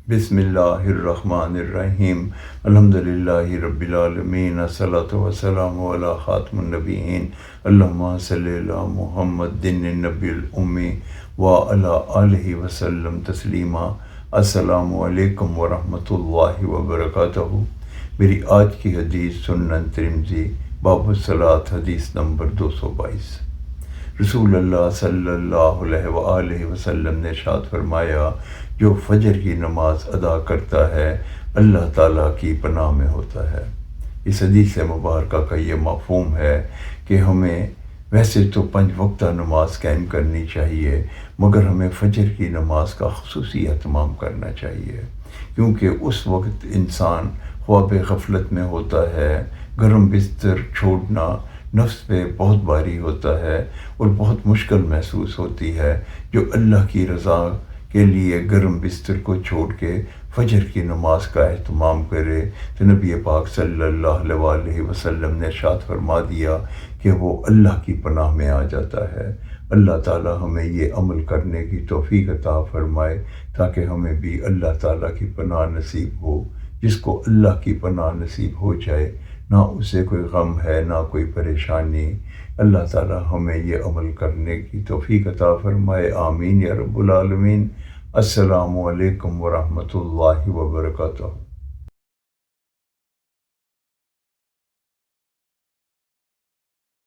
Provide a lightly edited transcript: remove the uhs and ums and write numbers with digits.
بسم اللہ الرحمن الرحیم الحمدللہ رب العالمین الصلاۃ والسلام علی خاتم النبیین اللہم صلی علی محمد النبی الامی وعلی آلہ وسلم تسلیما۔ السلام علیکم ورحمۃ اللہ وبرکاتہ۔ میری آج کی حدیث سنن ترمذی باب الصلاۃ حدیث نمبر 222۔ رسول اللہ صلی اللہ علیہ وآلہ وسلم نے ارشاد فرمایا، جو فجر کی نماز ادا کرتا ہے اللہ تعالیٰ کی پناہ میں ہوتا ہے۔ اس حدیث مبارکہ کا یہ مفہوم ہے کہ ہمیں ویسے تو 5 وقتہ نماز قائم کرنی چاہیے، مگر ہمیں فجر کی نماز کا خصوصی اہتمام کرنا چاہیے، کیونکہ اس وقت انسان خواب غفلت میں ہوتا ہے، گرم بستر چھوڑنا نفس پہ بہت بھاری ہوتا ہے اور بہت مشکل محسوس ہوتی ہے۔ جو اللہ کی رضا کے لیے گرم بستر کو چھوڑ کے فجر کی نماز کا اہتمام کرے تو نبی پاک صلی اللہ علیہ وسلم نے ارشاد فرما دیا کہ وہ اللہ کی پناہ میں آ جاتا ہے۔ اللہ تعالی ہمیں یہ عمل کرنے کی توفیق عطا فرمائے تاکہ ہمیں بھی اللہ تعالیٰ کی پناہ نصیب ہو۔ جس کو اللہ کی پناہ نصیب ہو جائے، نہ اسے کوئی غم ہے نہ کوئی پریشانی۔ اللہ تعالی ہمیں یہ عمل کرنے کی توفیق عطا فرمائے، آمین یا رب العالمین۔ السلام علیکم ورحمۃ اللہ وبرکاتہ۔